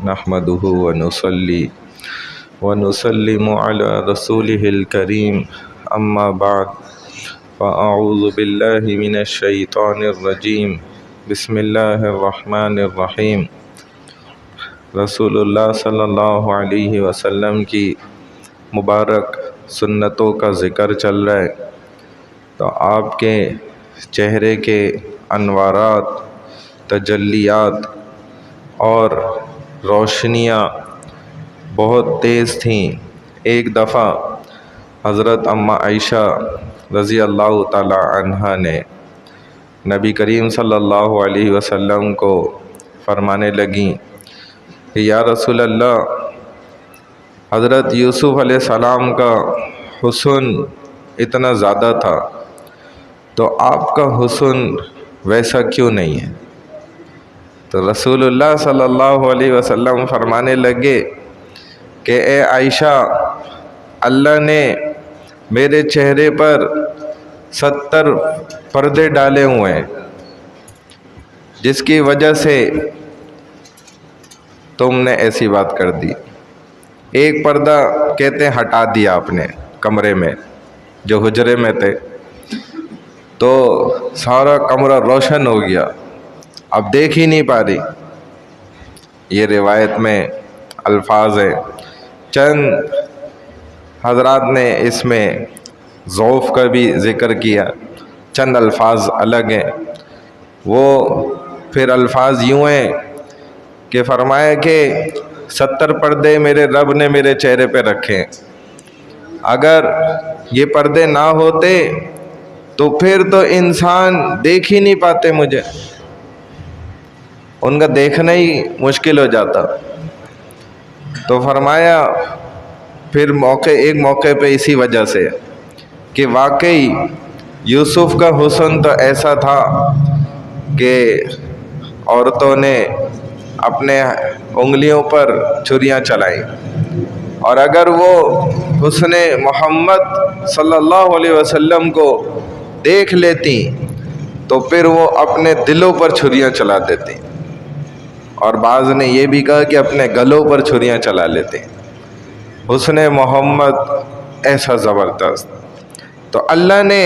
نحمده ونصلي ونسلم على رسوله الكريم أما بعد فأعوذ بالله من الشيطان الرجيم بسم الله الرحمن الرحيم۔ رسول اللہ صلی اللہ علیہ وسلم کی مبارک سنتوں کا ذکر چل رہا ہے، تو آپ کے چہرے کے انوارات، تجلیات اور روشنیاں بہت تیز تھیں۔ ایک دفعہ حضرت اماں عائشہ رضی اللہ تعالی عنہا نے نبی کریم صلی اللہ علیہ وسلم کو فرمانے لگیں کہ یا رسول اللہ، حضرت یوسف علیہ السلام کا حسن اتنا زیادہ تھا، تو آپ کا حسن ویسا کیوں نہیں ہے؟ تو رسول اللہ صلی اللہ علیہ وسلم فرمانے لگے کہ اے عائشہ، اللہ نے میرے چہرے پر 70 پردے ڈالے ہوئے ہیں، جس کی وجہ سے تم نے ایسی بات کر دی۔ ایک پردہ کہتے ہیں ہٹا دیا آپ نے کمرے میں، جو حجرے میں تھے، تو سارا کمرہ روشن ہو گیا، اب دیکھ ہی نہیں پا رہی۔ یہ روایت میں الفاظ ہیں، چند حضرات نے اس میں ضعف کا بھی ذکر کیا، چند الفاظ الگ ہیں۔ وہ پھر الفاظ یوں ہیں کہ فرمایا کہ 70 پردے میرے رب نے میرے چہرے پہ رکھے، اگر یہ پردے نہ ہوتے تو پھر تو انسان دیکھ ہی نہیں پاتے مجھے، ان کا دیکھنا ہی مشکل ہو جاتا۔ تو فرمایا پھر ایک موقع پہ اسی وجہ سے کہ واقعی یوسف کا حسن تو ایسا تھا کہ عورتوں نے اپنے انگلیوں پر چھریاں چلائیں، اور اگر وہ حسن محمد صلی اللہ علیہ وسلم کو دیکھ لیتی تو پھر وہ اپنے دلوں پر چھریاں چلا دیتی، اور بعض نے یہ بھی کہا کہ اپنے گلوں پر چھریاں چلا لیتے۔ حسن محمد ایسا زبردست، تو اللہ نے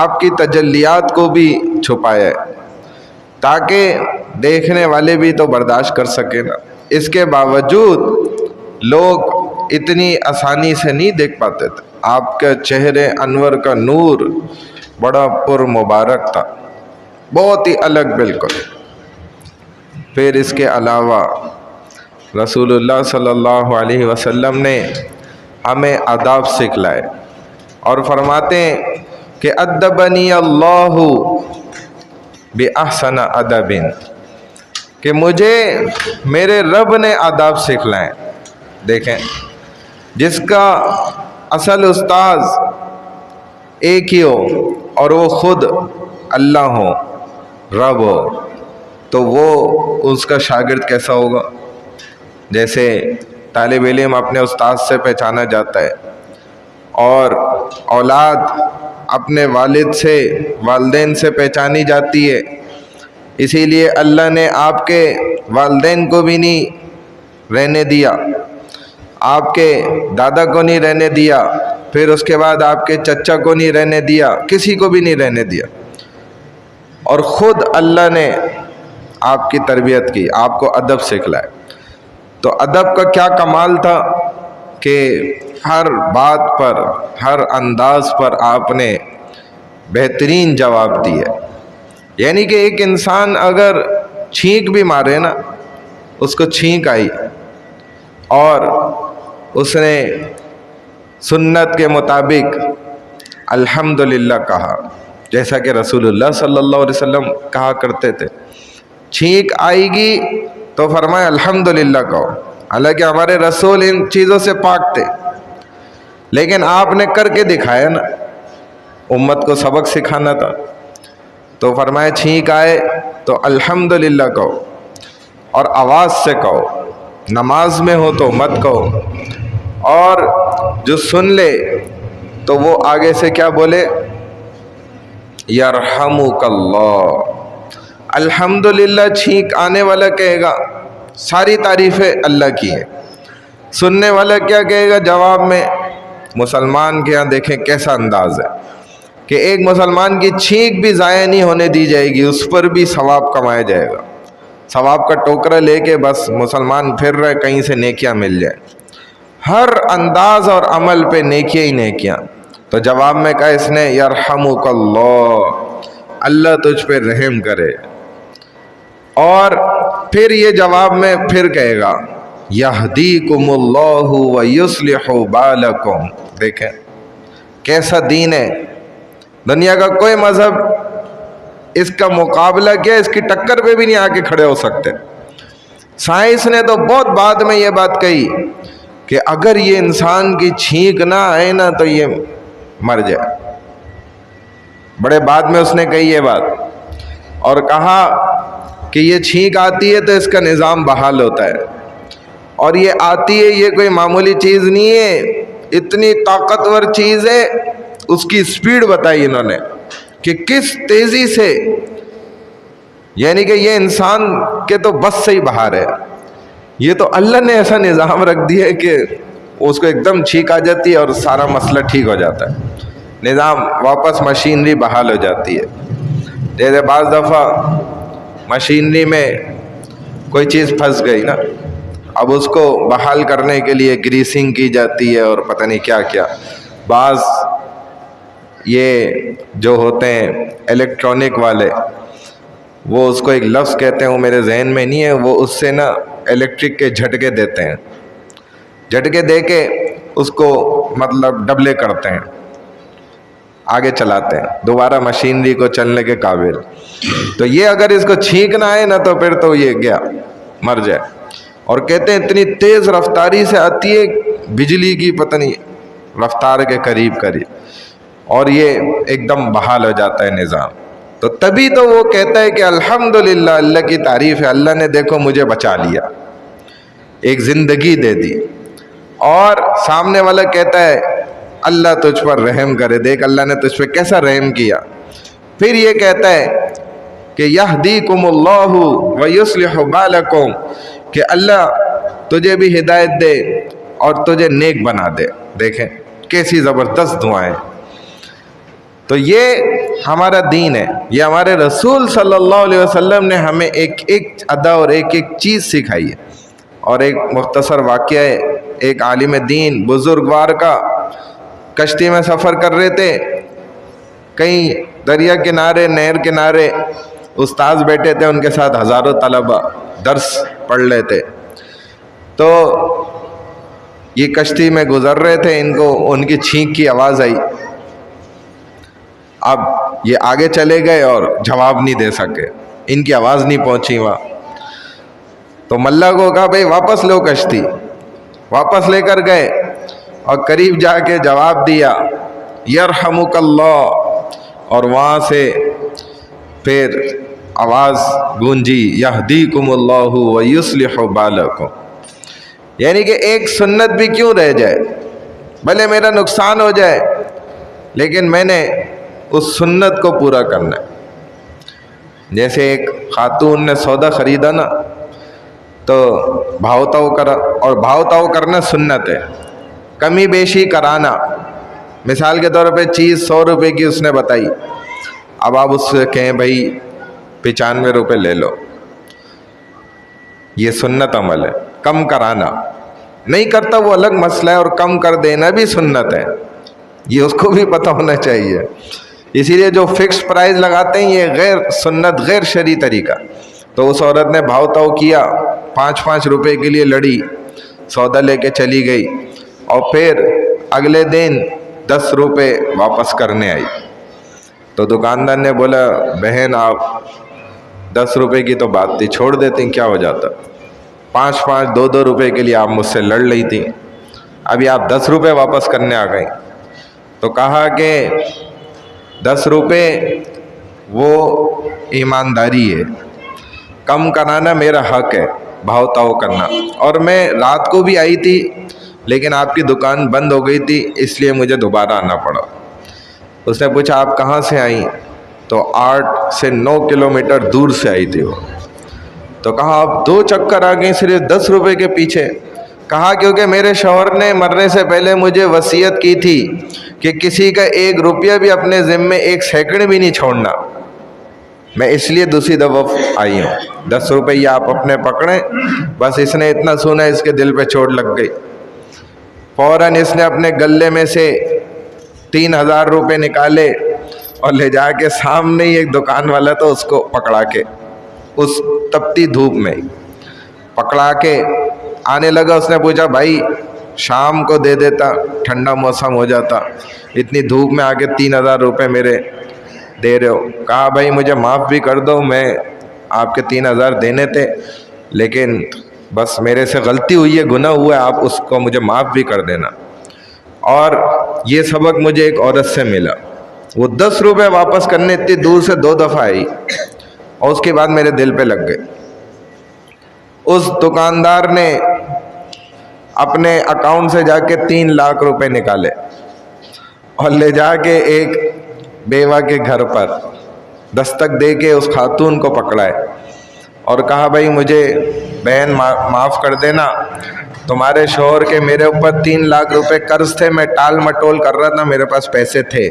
آپ کی تجلیات کو بھی چھپایا ہے تاکہ دیکھنے والے بھی تو برداشت کر سکیں نا۔ اس کے باوجود لوگ اتنی آسانی سے نہیں دیکھ پاتے تھے۔ آپ کے چہرے انور کا نور بڑا پر مبارک تھا، بہت ہی الگ بالکل۔ پھر اس کے علاوہ رسول اللہ صلی اللہ علیہ وسلم نے ہمیں آداب سکھلائے، اور فرماتے ہیں کہ ادبنی اللہ بأحسن ادب، کہ مجھے میرے رب نے آداب سکھلائے۔ دیکھیں، جس کا اصل استاذ ایک ہی ہو اور وہ خود اللہ ہو، رب ہو، تو وہ اس کا شاگرد کیسا ہوگا؟ جیسے طالب علم اپنے استاد سے پہچانا جاتا ہے، اور اولاد اپنے والد سے، والدین سے پہچانی جاتی ہے، اسی لیے اللہ نے آپ کے والدین کو بھی نہیں رہنے دیا، آپ کے دادا کو نہیں رہنے دیا، پھر اس کے بعد آپ کے چچا کو نہیں رہنے دیا، کسی کو بھی نہیں رہنے دیا، اور خود اللہ نے آپ کی تربیت کی، آپ کو ادب سکھلائے۔ تو ادب کا کیا کمال تھا کہ ہر بات پر، ہر انداز پر آپ نے بہترین جواب دیے۔ یعنی کہ ایک انسان اگر چھینک بھی مارے نا، اس کو چھینک آئی اور اس نے سنت کے مطابق الحمدللہ کہا، جیسا کہ رسول اللہ صلی اللہ علیہ وسلم کہا کرتے تھے، چھینک آئے گی تو فرمایا الحمدللہ کہو۔ حالانکہ ہمارے رسول ان چیزوں سے پاک تھے، لیکن آپ نے کر کے دکھایا نا، امت کو سبق سکھانا تھا، تو فرمایا چھینک آئے تو الحمدللہ کہو، اور آواز سے کہو، نماز میں ہو تو مت کہو، اور جو سن لے تو وہ آگے سے کیا بولے؟ یرحمک اللہ۔ الحمدللہ چھینک آنے والا کہے گا ساری تعریفیں اللہ کی ہیں. سننے والا کیا کہے گا جواب میں؟ مسلمان کے یہاں دیکھیں کیسا انداز ہے کہ ایک مسلمان کی چھینک بھی ضائع نہیں ہونے دی جائے گی، اس پر بھی ثواب کمایا جائے گا. ثواب کا ٹوکرا لے کے بس مسلمان پھر رہے کہیں سے نیکیاں مل جائیں. ہر انداز اور عمل پہ نیکیاں ہی نیکیاں. تو جواب میں کہا اس نے یرحمک اللہ، اللہ تجھ پہ رحم کرے. اور پھر یہ جواب میں پھر کہے گا یہدیکم اللہ ویصلح بالکم. دیکھیں کیسا دین ہے. دنیا کا کوئی مذہب اس کا مقابلہ کیا، اس کی ٹکر پہ بھی نہیں آ کے کھڑے ہو سکتے. سائنس نے تو بہت بعد میں یہ بات کہی کہ اگر یہ انسان کی چھینک نہ آئے نا تو یہ مر جائے. بڑے بعد میں اس نے کہی یہ بات اور کہا کہ یہ چھینک آتی ہے تو اس کا نظام بحال ہوتا ہے. اور یہ آتی ہے، یہ کوئی معمولی چیز نہیں ہے، اتنی طاقتور چیز ہے. اس کی سپیڈ بتائی انہوں نے کہ کس تیزی سے، یعنی کہ یہ انسان کے تو بس سے ہی باہر ہے. یہ تو اللہ نے ایسا نظام رکھ دیا ہے کہ اس کو ایک دم چھینک آ جاتی ہے اور سارا مسئلہ ٹھیک ہو جاتا ہے، نظام واپس مشینری بحال ہو جاتی ہے. جیسے بعض دفعہ مشینری میں کوئی چیز پھنس گئی نا، اب اس کو بحال کرنے کے لیے گریسنگ کی جاتی ہے اور پتہ نہیں کیا کیا. بعض یہ جو ہوتے ہیں الیکٹرانک والے، وہ اس کو ایک لفظ کہتے ہیں، وہ میرے ذہن میں نہیں ہے، وہ اس سے نا الیکٹرک کے جھٹکے دیتے ہیں، جھٹکے دے کے اس کو مطلب ڈبلے کرتے ہیں، آگے چلاتے ہیں دوبارہ مشینری کو چلنے کے قابل. تو یہ اگر اس کو چھینک نہ آئے نا تو پھر تو یہ گیا، مر جائے. اور کہتے ہیں اتنی تیز رفتاری سے آتی ہے بجلی کی پتہ نہیں رفتار کے قریب قریب، اور یہ ایک دم بحال ہو جاتا ہے نظام. تو تبھی تو وہ کہتا ہے کہ الحمدللہ، اللہ کی تعریف ہے، اللہ نے دیکھو مجھے بچا لیا، ایک زندگی دے دی. اور سامنے والا کہتا ہے اللہ تجھ پر رحم کرے، دیکھ اللہ نے تجھ پہ کیسا رحم کیا. پھر یہ کہتا ہے کہ یہدیکم اللہ ویصلح بالکم، کہ اللہ تجھے بھی ہدایت دے اور تجھے نیک بنا دے. دیکھیں کیسی زبردست دعائیں. تو یہ ہمارا دین ہے، یہ ہمارے رسول صلی اللہ علیہ وسلم نے ہمیں ایک ایک ادا اور ایک ایک چیز سکھائی ہے. اور ایک مختصر واقعہ ہے، ایک عالم دین بزرگوار کا، کشتی میں سفر کر رہے تھے، کہیں دریا کنارے نہر کنارے استاذ بیٹھے تھے، ان کے ساتھ ہزاروں طلبہ درس پڑھ رہے تھے. تو یہ کشتی میں گزر رہے تھے، ان کو ان کی چھینک کی آواز آئی. اب یہ آگے چلے گئے اور جواب نہیں دے سکے، ان کی آواز نہیں پہنچی وہاں. تو ملا کو کہا بھئی واپس لو کشتی، واپس لے کر گئے اور قریب جا کے جواب دیا یرحمک اللہ، اور وہاں سے پھر آواز گونجی یہدیکم اللہ ویصلح بالکم. یعنی کہ ایک سنت بھی کیوں رہ جائے، بھلے میرا نقصان ہو جائے لیکن میں نے اس سنت کو پورا کرنا ہے. جیسے ایک خاتون نے سودا خریدا نا تو بھاؤ تاؤ کرا، اور بھاؤ تاؤ کرنا سنت ہے، کمی بیشی کرانا. مثال کے طور پہ چیز 100 روپے کی اس نے بتائی، اب آپ اس سے کہیں بھائی 95 روپے لے لو، یہ سنت عمل ہے. کم کرانا نہیں کرتا وہ الگ مسئلہ ہے، اور کم کر دینا بھی سنت ہے، یہ اس کو بھی پتہ ہونا چاہیے. اسی لیے جو فکس پرائز لگاتے ہیں یہ غیر سنت، غیر شرعی طریقہ. تو اس عورت نے بھاؤ تاؤ کیا، 5 روپے کے لیے لڑی، سودا لے کے چلی گئی، اور پھر اگلے دن 10 روپے واپس کرنے آئی. تو دکاندار نے بولا بہن آپ 10 روپے کی تو بات تھی، چھوڑ دیتی کیا ہو جاتا، 5 2 روپے کے لیے آپ مجھ سے لڑ رہی تھی، ابھی آپ 10 روپے واپس کرنے آ گئی. تو کہا کہ 10 روپے وہ ایمانداری ہے، کم کرانا میرا حق ہے، بھاؤ تاؤ کرنا. اور میں رات کو بھی آئی تھی لیکن آپ کی دکان بند ہو گئی تھی، اس لیے مجھے دوبارہ آنا پڑا. اس نے پوچھا آپ کہاں سے آئیں؟ تو 8 سے 9 کلومیٹر دور سے آئی تھی وہ. تو کہا آپ 2 چکر آ گئے صرف 10 روپے کے پیچھے؟ کہا کیونکہ میرے شوہر نے مرنے سے پہلے مجھے وصیت کی تھی کہ کسی کا 1 روپیہ بھی اپنے ذمے 1 سیکنڈ بھی نہیں چھوڑنا، میں اس لیے دوسری دفعہ آئی ہوں۔ 10 روپے یہ آپ اپنے پکڑیں۔ بس اس نے اتنا سنا، اس کے دل پہ چوٹ لگ گئی، فوراً اس نے اپنے گلے میں سے 3000 روپے نکالے اور لے جا کے سامنے ہی ایک دکان والا تھا، اس کو پکڑا کے اس تپتی دھوپ میں پکڑا کے آنے لگا۔ اس نے پوچھا بھائی شام کو دے دیتا، ٹھنڈا موسم ہو جاتا، اتنی دھوپ میں آ کے 3000 روپے میرے دے رہے ہو؟ کہا بھائی مجھے معاف بھی کر دو، میں آپ کے 3000 دینے تھے لیکن بس میرے سے غلطی ہوئی ہے، گناہ ہوا ہے، آپ اس کو مجھے معاف بھی کر دینا۔ اور یہ سبق مجھے ایک عورت سے ملا، وہ 10 روپے واپس کرنے اتنی دور سے 2 دفعہ آئی اور اس کے بعد میرے دل پہ لگ گئے۔ اس دکاندار نے اپنے اکاؤنٹ سے جا کے 3 لاکھ روپے نکالے اور لے جا کے ایک بیوہ کے گھر پر دستک دے کے اس خاتون کو پکڑائے اور کہا بھائی مجھے بہن معاف کر دینا، تمہارے شوہر کے میرے اوپر 3 لاکھ روپے قرض تھے، میں ٹال مٹول کر رہا تھا، میرے پاس پیسے تھے،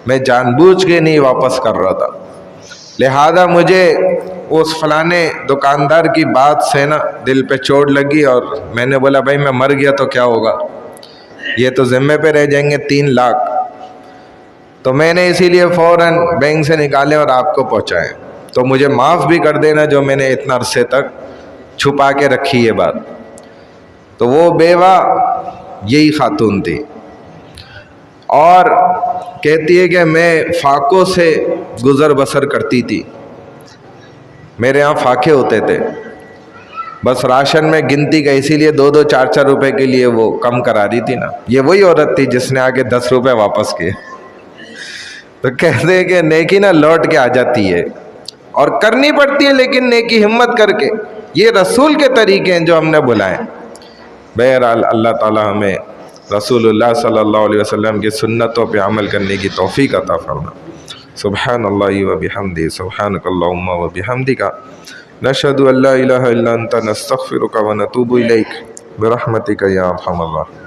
میں جان بوجھ کے نہیں واپس کر رہا تھا، لہذا مجھے اس فلانے دکاندار کی بات سے نا دل پہ چوٹ لگی اور میں نے بولا بھائی میں مر گیا تو کیا ہوگا، یہ تو ذمے پہ رہ جائیں گے 3 لاکھ، تو میں نے اسی لیے فوراً بینک سے نکالے اور آپ کو پہنچائے، تو مجھے معاف بھی کر دینا جو میں نے اتنا عرصے تک چھپا کے رکھی یہ بات۔ تو وہ بیوہ یہی خاتون تھی اور کہتی ہے کہ میں فاقوں سے گزر بسر کرتی تھی، میرے ہاں فاقے ہوتے تھے، بس راشن میں گنتی کا، اسی لیے 2 4 روپے کے لیے وہ کم کرا رہی تھی نا۔ یہ وہی عورت تھی جس نے آگے 10 روپے واپس کیے۔ تو کہتے ہیں کہ نیکی نہ لوٹ کے آ جاتی ہے اور کرنی پڑتی ہے، لیکن نیکی ہمت کر کے، یہ رسول کے طریقے ہیں جو ہم نے بلائے۔ بہرحال اللہ تعالی ہمیں رسول اللہ صلی اللہ علیہ وسلم کی سنتوں پہ عمل کرنے کی توفیق عطا فرمائے۔ سبحان اللہ و بحمدہ، سبحانک اللہم و بحمدک، نشہد ان لا الہ الا انت، نستغفرک و نتوب الیک، برحمتک یا ارحم الراحمین۔